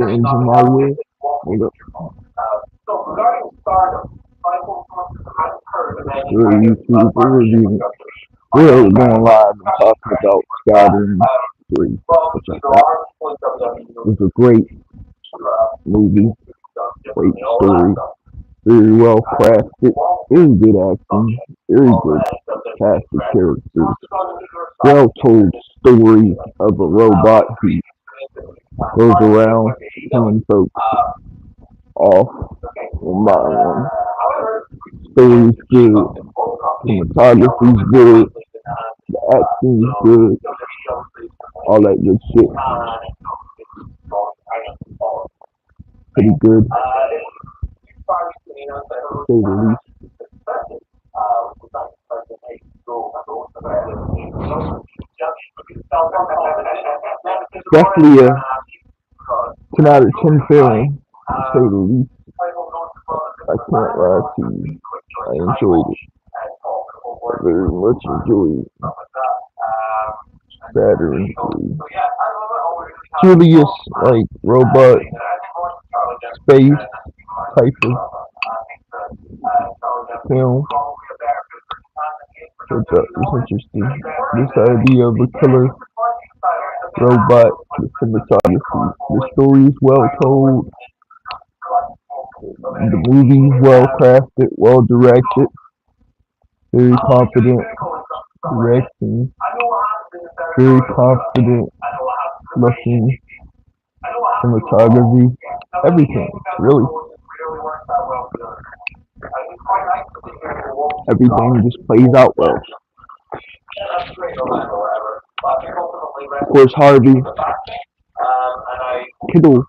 the engine my way. Hold up. We're YouTube. We're reviewing. We're going live and talking about Skyrim 3, which I thought was a great movie, great story, very well crafted, very good acting, very good cast of characters, well told story of a robot who goes around killing folks off one by one. Story's good, cinematography's good, the acting's good, all that good shit. Pretty good, to say the least. Definitely a 10 out of 10 film, to say the least. I can't lie to you. I enjoyed it. I very much enjoyed Saturn 3. Julius, like, robot, space type of film. So that was interesting. This idea of a killer robot, the cinematography. The story is well told. The movie is well crafted, well directed, very confident directing, very confident looking cinematography, everything, really. Everything just plays out well. Of course, Harvey Keitel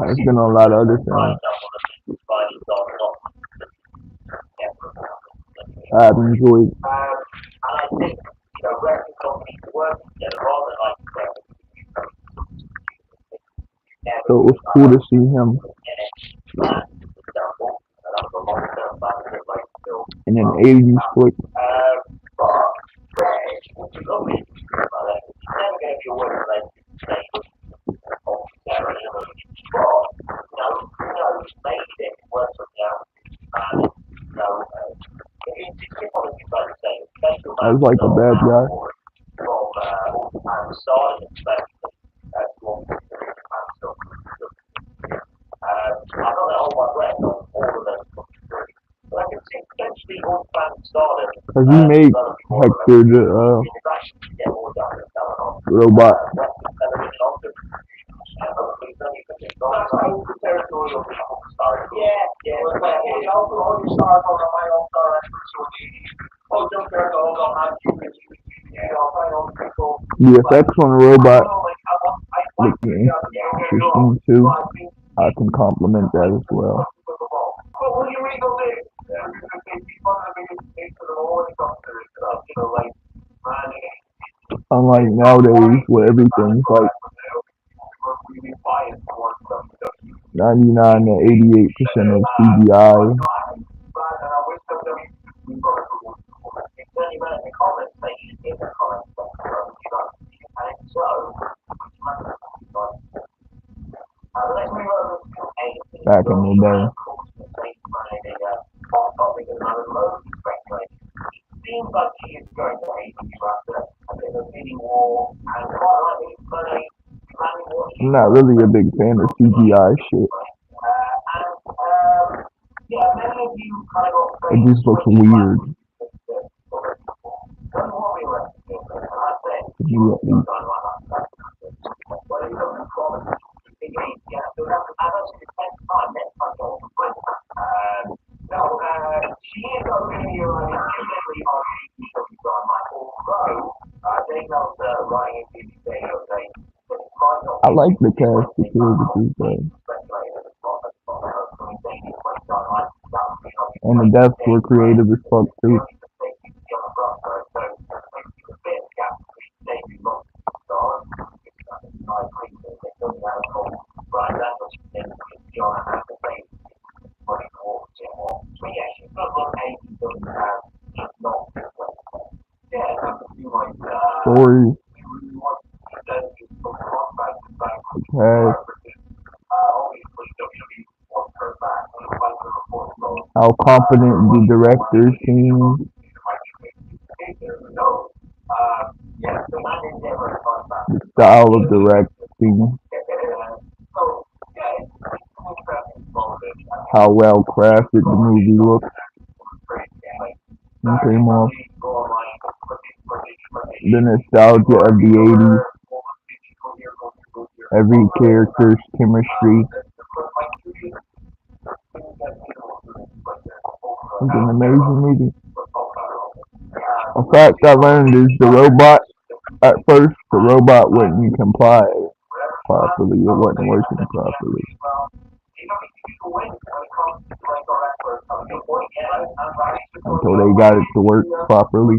has been on a lot of other films I've enjoyed. So it was cool to see him in an 80s flick. I was like a bad guy. Cause he made Hector the robot. The effects on the robot look interesting too. I can compliment that as well. Unlike nowadays where everything's like 99 to 88% of CGI. Back in the day. I'm not really a big fan of CGI shit. It just looks weird to me at least. I like the cast of characters though. And the deaths were creative as fuck too. Story has how confident the director seems, the style of directing, how well crafted the movie looks and came off, the nostalgia of the 80s, every character's chemistry. It's an amazing movie. A fact I learned is at first, the robot wouldn't comply properly. It wasn't working properly until they got it to work properly.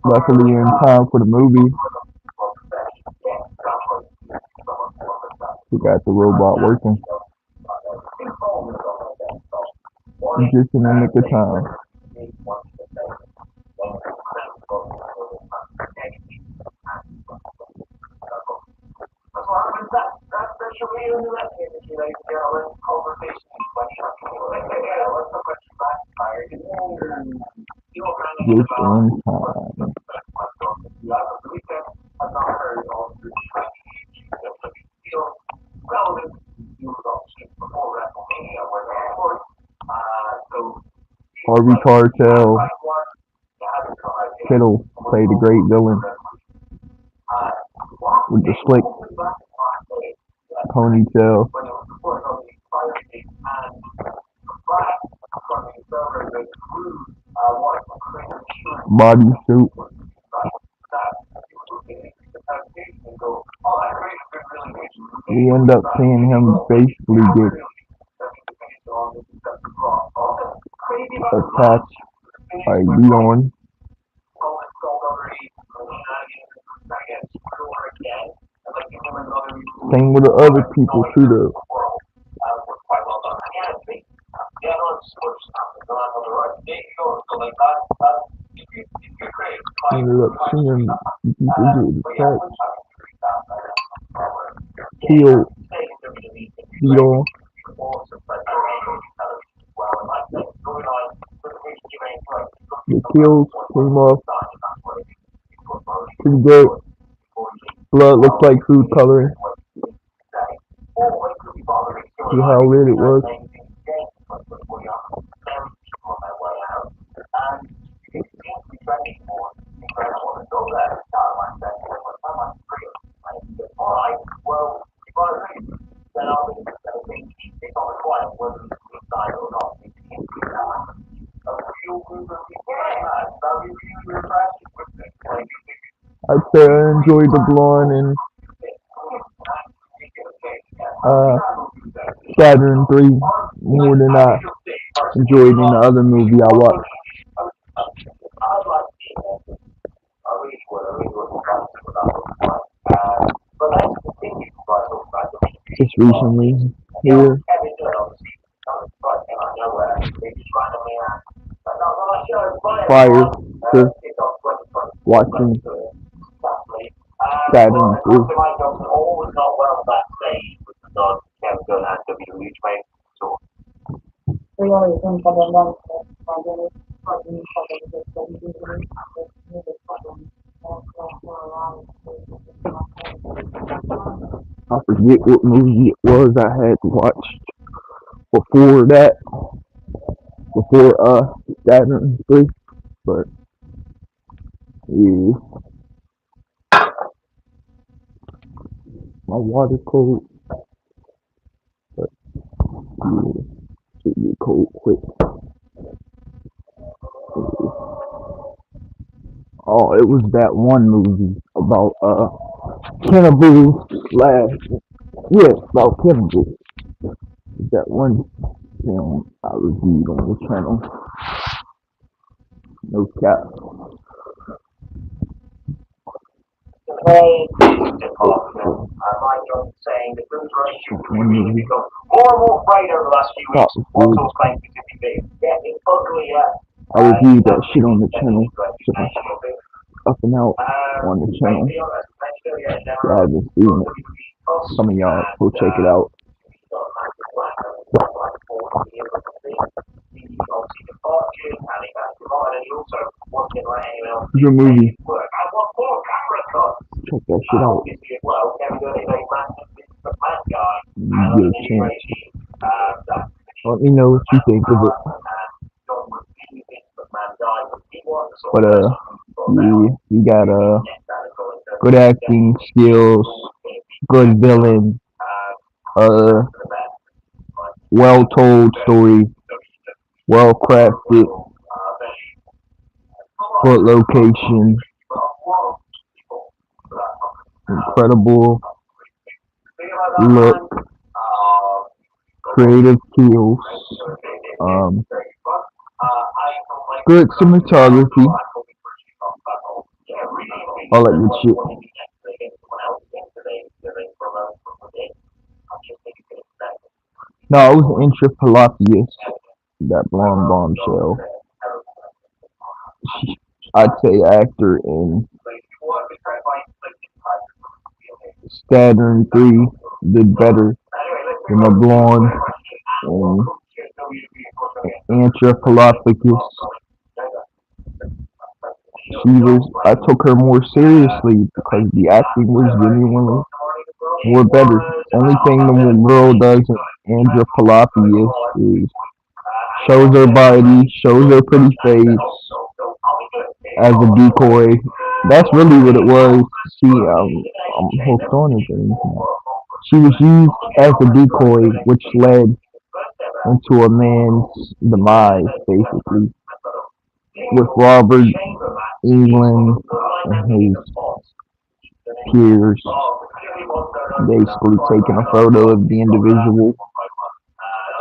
Luckily, in time for the movie, we got the robot working just in the nick of time. Just in time. Harvey Keitel Kittle played a great villain with the slick ponytail, bodysuit. We end up seeing him basically get attacked by Leon. Same with the other people too though. Ended up seeing people get attacked, killed, beat on. The kills came off pretty good. Blood looked like food coloring. See how red it was. I'd say I enjoyed the blonde and uh, Saturn 3 more than I enjoyed in the other movie I watched just recently here prior to watching Saturn 3. I forget what movie it was I had watched before that, before Saturn 3, but yeah, my water cold, but yeah, should get cold quick. Oh, it was that one movie about cannibals slash about cannibals. That one film I reviewed on the channel. No cap. One movie. Thought was good. I reviewed that shit on the channel. So up and out on the channel. Yeah, I haven't seen it. Some of y'all go check it out. It's a movie. Check that shit out. You get a chance. Let me know what you think of it. But we got good acting skills, good villain, uh, well told story, well crafted, good location, incredible look, creative kills, um, good cinematography, all that good shit. No, it was Intra Palacios, that blonde bombshell. I'd say actor in Saturn 3 did better than the blonde in Intra Palacios. I took her more seriously because the acting was genuinely more better. Only thing the girl does in Andrea Palacios is shows her body, shows her pretty face as a decoy. That's really what it was. I'm hooked on it. She was used as a decoy, which led into a man's demise, basically, with Robert England and his peers basically taking a photo of the individual,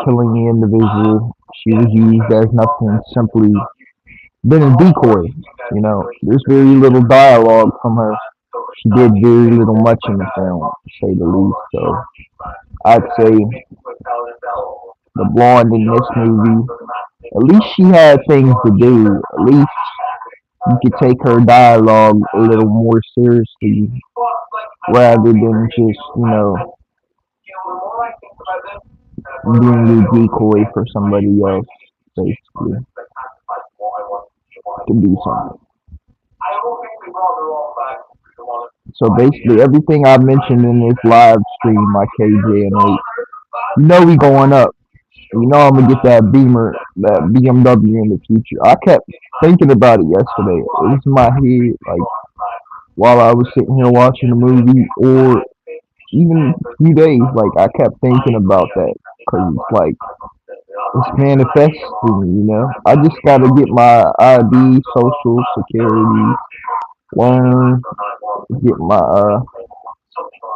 killing the individual. She was used as nothing, simply been a decoy. There's very little dialogue from her. She did very little much in the film, to say the least. So I'd say the blonde in this movie, at least she had things to do. At least you could take her dialogue a little more seriously rather than just, being a decoy for somebody else, basically, to do something. So basically, everything I mentioned in this live stream, my KJ and 8, we going up. I'm gonna get that Beamer, that BMW in the future. I kept thinking about it yesterday. It was in my head, like while I was sitting here watching the movie, or even a few days. Like I kept thinking about that because it's like it's manifesting. I just gotta get my ID, social security, learn, get my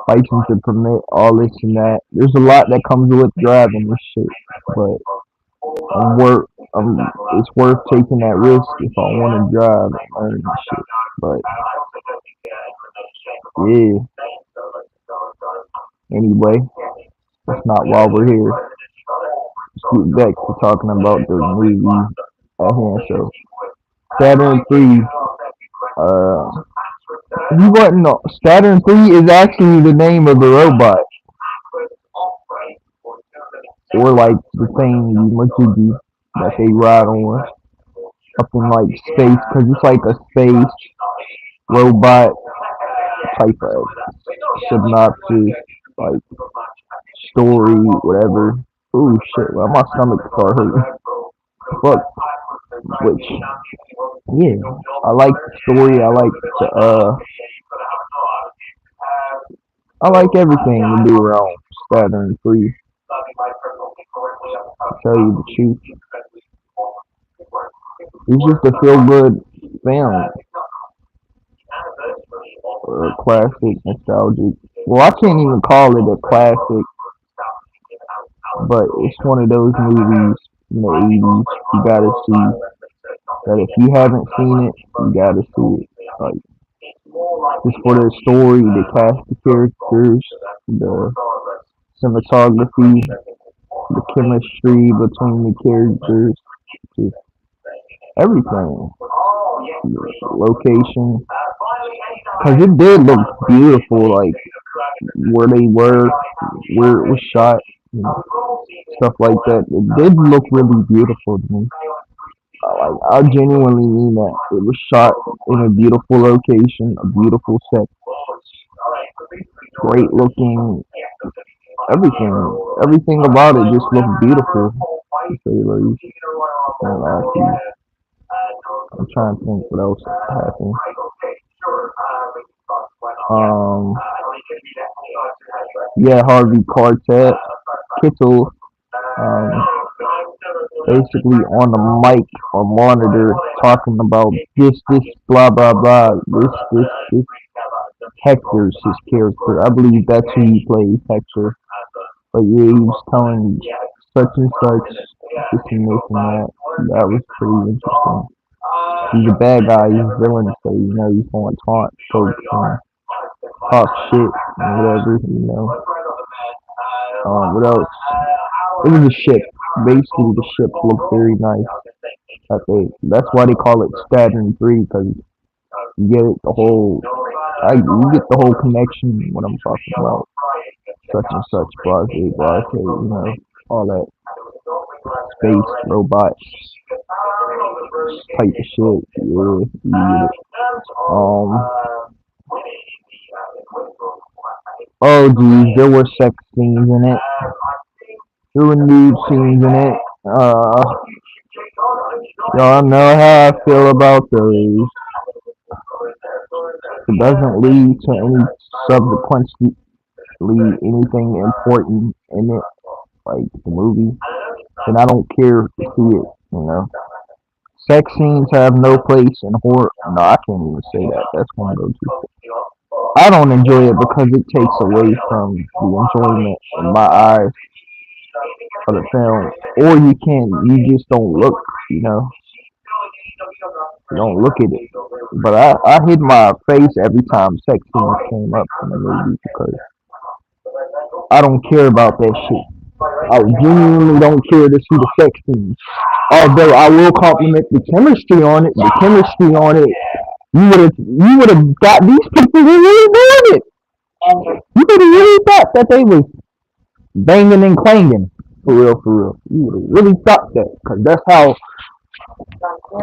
license and permit, all this and that. There's a lot that comes with driving this shit, but I'm worth. It's worth taking that risk if I want to drive and learn this shit. But yeah, anyway, that's not why we're here. Let's get back to talking about the movie at hand. So Saturn 3, you wouldn't know. Saturn 3 is actually the name of the robot, or like the thing that they ride on up in like space, because it's like a space robot type of synopsis, like story, whatever. Ooh shit, well, my stomach start hurting. Fuck. Which, yeah, I like the story. I like everything to do around Saturn 3. To tell you the truth, it's just a feel good film, or a classic, nostalgic. Well, I can't even call it a classic, but it's one of those movies in the 80s you gotta see. That if you haven't seen it, you gotta see it. Like just for the story, the cast of characters, the cinematography, the chemistry between the characters. Just everything, location, because it did look beautiful, like where they were, where it was shot, you know, stuff like that. It did look really beautiful to me. Like I genuinely mean that. It was shot in a beautiful location, a beautiful set, great looking, everything, everything about it just looked beautiful. To say the least. And I'm trying to think what else happened. Um, yeah, Harvey Quartet, Kittle, um, basically on the mic or monitor talking about this, blah, blah, blah, this. Hector's his character. I believe that's who he plays, Hector. But yeah, he was telling such and such, this and this and that. That was pretty interesting. He's a bad guy, he's a villain, so he's going to taunt folks and talk shit and whatever, what else? It was a ship. Basically, the ship looked very nice. That's why they call it Saturn 3, because you get it, you get the whole connection when I'm talking about such and such, blase, blase, all that space, robots, type of shit. Yeah, you get it. Oh geez, there were sex scenes in it. There were nude scenes in it. Y'all know how I feel about those. It doesn't lead to any subsequently anything important in it, like the movie, then I don't care to see it. Sex scenes have no place in horror. No, I can't even say that. That's gonna go too far. I don't enjoy it because it takes away from the enjoyment in my eyes of the film. Or you just don't look, you don't look at it. But I hid my face every time sex scenes came up in the movie because I don't care about that shit. I genuinely don't care to see the sex scenes. Although I will compliment the chemistry on it. The chemistry on it, you would have got these people who really doing it. You would have really thought that they was banging and clanging for real, for real. You would have really thought that because that's how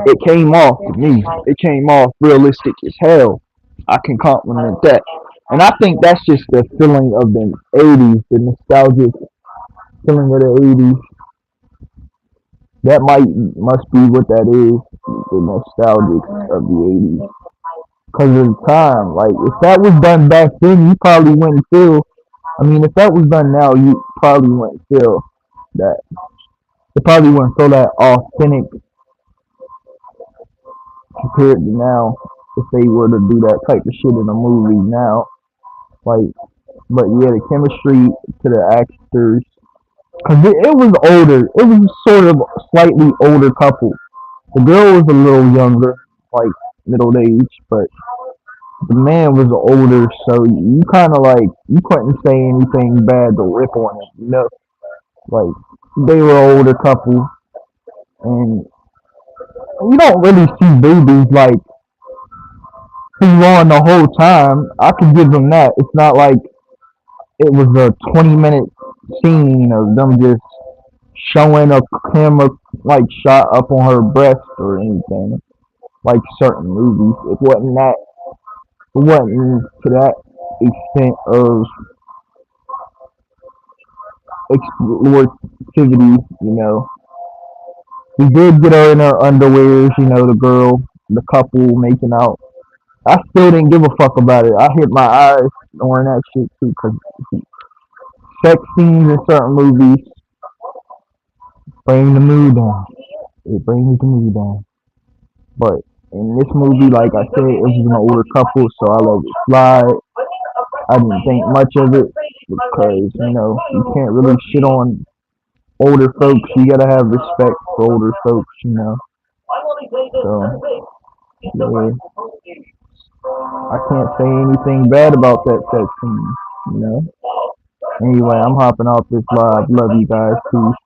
it came off to me. It came off realistic as hell. I can compliment that. And I think that's just the feeling of the 80s, the nostalgic feeling of the 80s. That must be what that is, the nostalgic of the 80s. Because of the time, like if that was done back then, you probably wouldn't feel. I mean, if that was done now, you probably wouldn't feel that. It probably wouldn't feel that authentic compared to now. If they were to do that type of shit in a movie now, like, but yeah, the chemistry to the actors, cause it was older. It was sort of slightly older couple. The girl was a little younger, like middle age, but the man was older, so you kind of like you couldn't say anything bad to rip on him. Like they were an older couple, and you don't really see babies like on the whole time. I could give them that. It's not like it was a 20-minute scene of them just showing a camera like shot up on her breast or anything like certain movies. It wasn't that. It wasn't to that extent of explorativity. We did get her in her underwears. The girl, the couple making out. I still didn't give a fuck about it. I hit my eyes during that shit too, because sex scenes in certain movies bring the mood down. It brings the mood down. But in this movie, like I said, it was an older couple, so I let it slide. I didn't think much of it because, you can't really shit on older folks. You gotta have respect for older folks. So, yeah. I can't say anything bad about that sex scene. Anyway, I'm hopping off this live. Love you guys. Peace.